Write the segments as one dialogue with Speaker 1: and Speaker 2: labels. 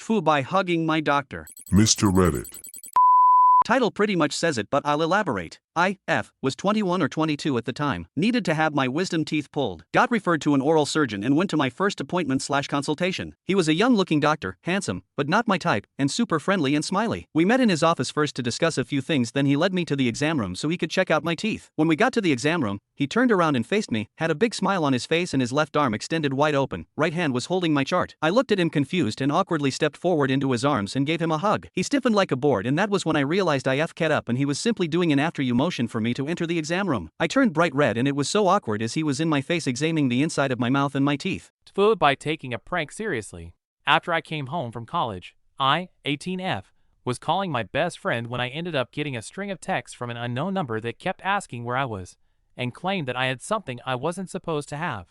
Speaker 1: Foo by hugging my doctor.
Speaker 2: Mr. Reddit.
Speaker 1: Title pretty much says it, but I'll elaborate. I, F, was 21 or 22 at the time, needed to have my wisdom teeth pulled, got referred to an oral surgeon and went to my first appointment/consultation. He was a young-looking doctor, handsome, but not my type, and super friendly and smiley. We met in his office first to discuss a few things, then he led me to the exam room so he could check out my teeth. When we got to the exam room, he turned around and faced me, had a big smile on his face and his left arm extended wide open, right hand was holding my chart. I looked at him confused and awkwardly stepped forward into his arms and gave him a hug. He stiffened like a board, and that was when I realized I F-ket up and he was simply doing an after you motion for me to enter the exam room. I turned bright red and it was so awkward as he was in my face examining the inside of my mouth and my teeth.
Speaker 3: Food by taking a prank seriously. After I came home from college, I, 18F, was calling my best friend when I ended up getting a string of texts from an unknown number that kept asking where I was and claimed that I had something I wasn't supposed to have.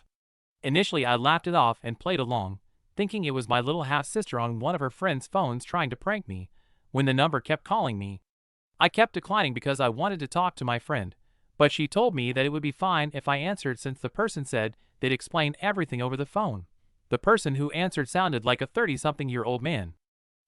Speaker 3: Initially I laughed it off and played along, thinking it was my little half-sister on one of her friend's phones trying to prank me, when the number kept calling me. I kept declining because I wanted to talk to my friend, but she told me that it would be fine if I answered since the person said they'd explain everything over the phone. The person who answered sounded like a 30-something-year-old man.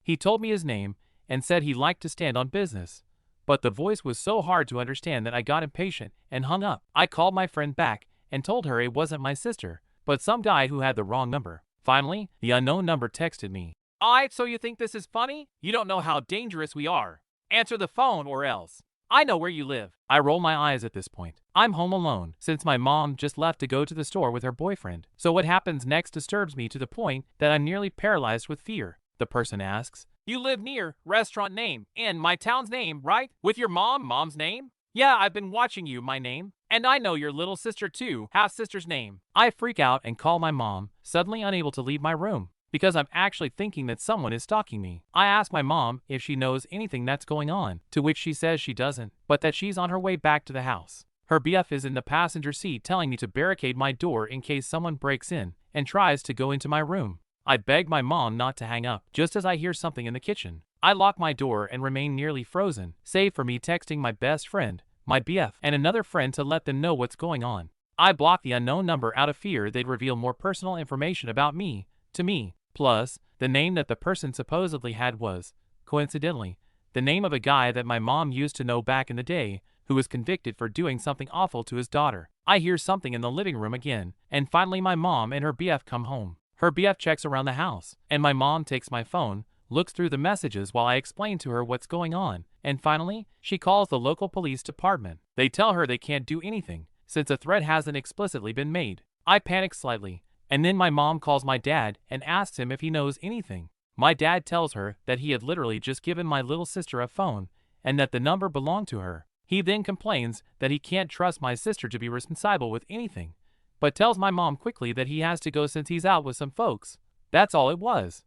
Speaker 3: He told me his name and said he liked to stand on business, but the voice was so hard to understand that I got impatient and hung up. I called my friend back and told her it wasn't my sister, but some guy who had the wrong number. Finally, the unknown number texted me. "Alright, so you think this is funny? You don't know how dangerous we are. Answer the phone or else. I know where you live." I roll my eyes at this point. I'm home alone, since my mom just left to go to the store with her boyfriend. So what happens next disturbs me to the point that I'm nearly paralyzed with fear. The person asks, "You live near restaurant name and my town's name, right? With your mom's name?" "Yeah, I've been watching you, my name. And I know your little sister too, half-sister's name." I freak out and call my mom, suddenly unable to leave my room, because I'm actually thinking that someone is stalking me. I ask my mom if she knows anything that's going on, to which she says she doesn't, but that she's on her way back to the house. Her BF is in the passenger seat telling me to barricade my door in case someone breaks in and tries to go into my room. I beg my mom not to hang up, just as I hear something in the kitchen. I lock my door and remain nearly frozen, save for me texting my best friend, my BF, and another friend to let them know what's going on. I block the unknown number out of fear they'd reveal more personal information about me to me. Plus, the name that the person supposedly had was, coincidentally, the name of a guy that my mom used to know back in the day who was convicted for doing something awful to his daughter. I hear something in the living room again, and finally my mom and her BF come home. Her BF checks around the house, and my mom takes my phone, looks through the messages while I explain to her what's going on, and finally, she calls the local police department. They tell her they can't do anything, since a threat hasn't explicitly been made. I panic slightly, and then my mom calls my dad and asks him if he knows anything. My dad tells her that he had literally just given my little sister a phone, and that the number belonged to her. He then complains that he can't trust my sister to be responsible with anything, but tells my mom quickly that he has to go since he's out with some folks. That's all it was.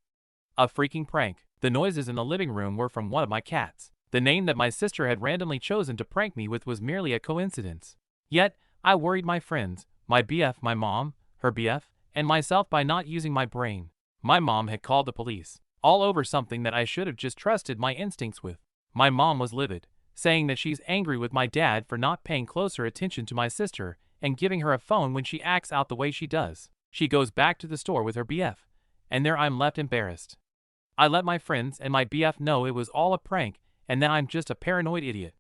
Speaker 3: A freaking prank. The noises in the living room were from one of my cats. The name that my sister had randomly chosen to prank me with was merely a coincidence. Yet, I worried my friends, my BF, my mom, her BF, and myself by not using my brain. My mom had called the police, all over something that I should have just trusted my instincts with. My mom was livid, saying that she's angry with my dad for not paying closer attention to my sister and giving her a phone when she acts out the way she does. She goes back to the store with her BF, and there I'm left embarrassed. I let my friends and my BF know it was all a prank and that I'm just a paranoid idiot.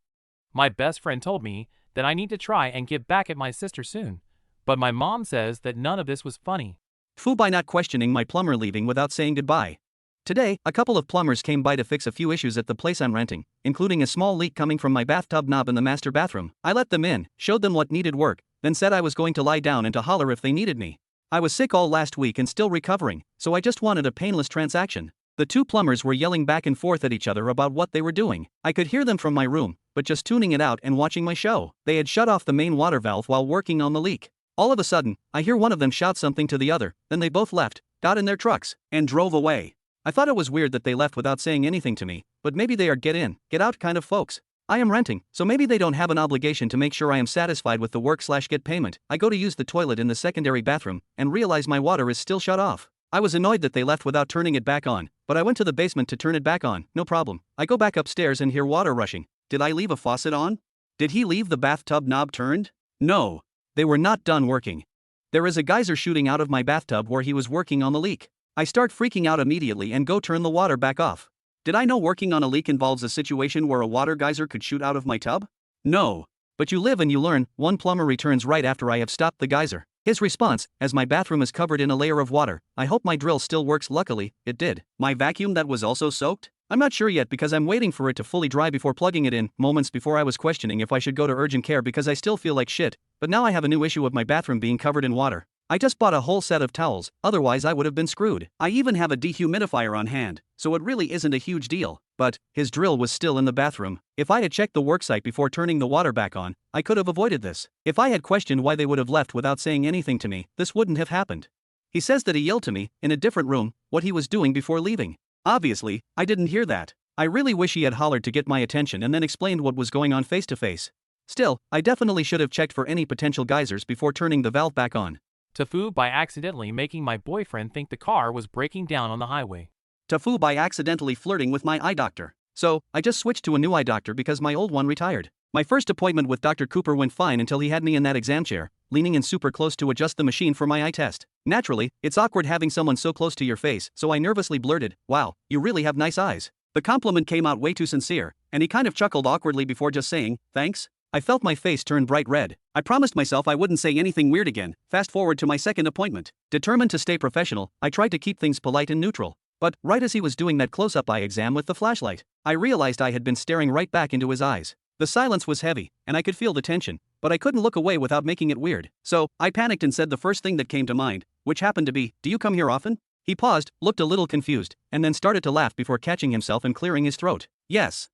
Speaker 3: My best friend told me that I need to try and get back at my sister soon, but my mom says that none of this was funny.
Speaker 1: Foo by not questioning my plumber leaving without saying goodbye. Today, a couple of plumbers came by to fix a few issues at the place I'm renting, including a small leak coming from my bathtub knob in the master bathroom. I let them in, showed them what needed work, then said I was going to lie down and to holler if they needed me. I was sick all last week and still recovering, so I just wanted a painless transaction. The two plumbers were yelling back and forth at each other about what they were doing. I could hear them from my room, but just tuning it out and watching my show. They had shut off the main water valve while working on the leak. All of a sudden, I hear one of them shout something to the other, then they both left, got in their trucks, and drove away. I thought it was weird that they left without saying anything to me, but maybe they are get in, get out kind of folks. I am renting, so maybe they don't have an obligation to make sure I am satisfied with the work/get payment. I go to use the toilet in the secondary bathroom, and realize my water is still shut off. I was annoyed that they left without turning it back on, but I went to the basement to turn it back on, no problem. I go back upstairs and hear water rushing. Did I leave a faucet on? Did he leave the bathtub knob turned? No. They were not done working. There is a geyser shooting out of my bathtub where he was working on the leak. I start freaking out immediately and go turn the water back off. Did I know working on a leak involves a situation where a water geyser could shoot out of my tub? No. But you live and you learn. One plumber returns right after I have stopped the geyser. His response, as my bathroom is covered in a layer of water, I hope my drill still works. Luckily, it did. My vacuum that was also soaked? I'm not sure yet because I'm waiting for it to fully dry before plugging it in. Moments before I was questioning if I should go to urgent care because I still feel like shit, but now I have a new issue of my bathroom being covered in water. I just bought a whole set of towels, otherwise I would have been screwed. I even have a dehumidifier on hand, so it really isn't a huge deal. But his drill was still in the bathroom. If I had checked the worksite before turning the water back on, I could have avoided this. If I had questioned why they would have left without saying anything to me, this wouldn't have happened. He says that he yelled to me, in a different room, what he was doing before leaving. Obviously, I didn't hear that. I really wish he had hollered to get my attention and then explained what was going on face to face. Still, I definitely should have checked for any potential geysers before turning the valve back on.
Speaker 3: Tofu by accidentally making my boyfriend think the car was breaking down on the highway.
Speaker 1: Tofu by accidentally flirting with my eye doctor. So, I just switched to a new eye doctor because my old one retired. My first appointment with Dr. Cooper went fine until he had me in that exam chair, leaning in super close to adjust the machine for my eye test. Naturally, it's awkward having someone so close to your face, so I nervously blurted, "Wow, you really have nice eyes." The compliment came out way too sincere, and he kind of chuckled awkwardly before just saying, "Thanks." I felt my face turn bright red. I promised myself I wouldn't say anything weird again. Fast forward to my second appointment. Determined to stay professional, I tried to keep things polite and neutral. But, right as he was doing that close-up eye exam with the flashlight, I realized I had been staring right back into his eyes. The silence was heavy, and I could feel the tension, but I couldn't look away without making it weird. So, I panicked and said the first thing that came to mind, which happened to be, "Do you come here often?" He paused, looked a little confused, and then started to laugh before catching himself and clearing his throat. Yes,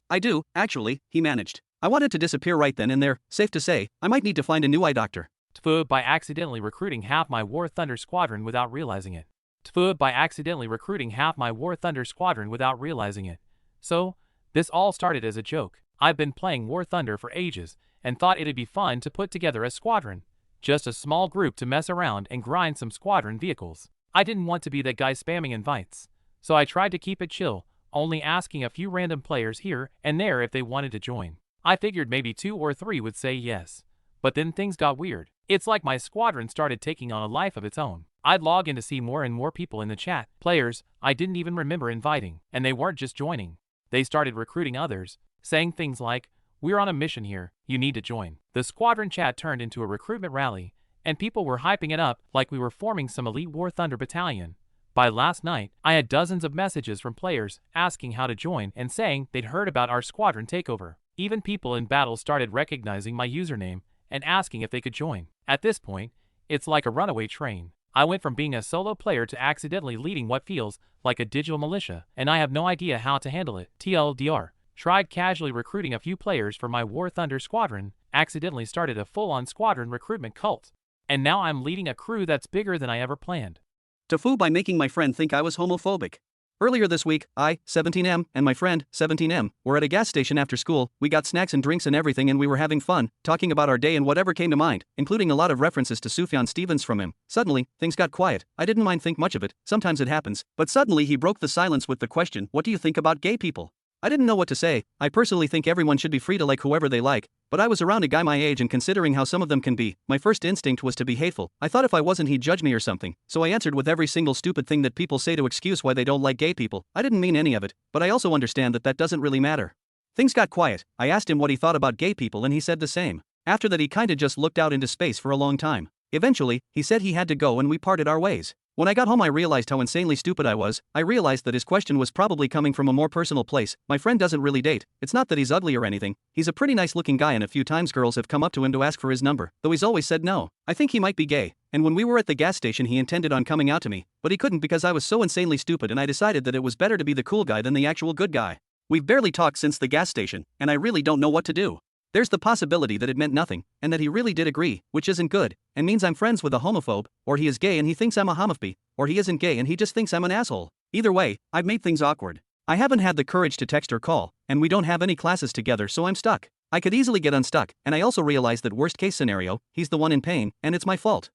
Speaker 1: I do, actually," he managed. I wanted to disappear right then and there. Safe to say, I might need to find a new eye doctor.
Speaker 3: Tofu by accidentally recruiting half my War Thunder squadron without realizing it. Tofu by accidentally recruiting half my War Thunder squadron without realizing it. So, this all started as a joke. I've been playing War Thunder for ages, and thought it'd be fun to put together a squadron. Just a small group to mess around and grind some squadron vehicles. I didn't want to be that guy spamming invites, so I tried to keep it chill, only asking a few random players here and there if they wanted to join. I figured maybe 2 or 3 would say yes. But then things got weird. It's like my squadron started taking on a life of its own. I'd log in to see more and more people in the chat, players I didn't even remember inviting, and they weren't just joining. They started recruiting others, saying things like, "We're on a mission here, you need to join." The squadron chat turned into a recruitment rally, and people were hyping it up like we were forming some elite War Thunder battalion. By last night, I had dozens of messages from players asking how to join and saying they'd heard about our squadron takeover. Even people in battle started recognizing my username and asking if they could join. At this point, it's like a runaway train. I went from being a solo player to accidentally leading what feels like a digital militia, and I have no idea how to handle it. TLDR. Tried casually recruiting a few players for my War Thunder squadron, accidentally started a full-on squadron recruitment cult. And now I'm leading a crew that's bigger than I ever planned.
Speaker 1: Tofu by making my friend think I was homophobic. Earlier this week, I, 17M, and my friend, 17M, were at a gas station after school. We got snacks and drinks and everything and we were having fun, talking about our day and whatever came to mind, including a lot of references to Sufjan Stevens from him. Suddenly, things got quiet. I didn't think much of it, sometimes it happens, but suddenly he broke the silence with the question, "What do you think about gay people?" I didn't know what to say. I personally think everyone should be free to like whoever they like, but I was around a guy my age and considering how some of them can be, my first instinct was to be hateful. I thought if I wasn't he'd judge me or something, so I answered with every single stupid thing that people say to excuse why they don't like gay people. I didn't mean any of it, but I also understand that that doesn't really matter. Things got quiet. I asked him what he thought about gay people and he said the same. After that he kinda just looked out into space for a long time. Eventually, he said he had to go and we parted our ways. When I got home I realized how insanely stupid I was. I realized that his question was probably coming from a more personal place. My friend doesn't really date. It's not that he's ugly or anything. He's a pretty nice looking guy and a few times girls have come up to him to ask for his number, though he's always said no. I think he might be gay, and when we were at the gas station he intended on coming out to me, but he couldn't because I was so insanely stupid and I decided that it was better to be the cool guy than the actual good guy. We've barely talked since the gas station, and I really don't know what to do. There's the possibility that it meant nothing, and that he really did agree, which isn't good, and means I'm friends with a homophobe, or he is gay and he thinks I'm a homophobe, or he isn't gay and he just thinks I'm an asshole. Either way, I've made things awkward. I haven't had the courage to text or call, and we don't have any classes together so I'm stuck. I could easily get unstuck, and I also realize that worst case scenario, he's the one in pain, and it's my fault.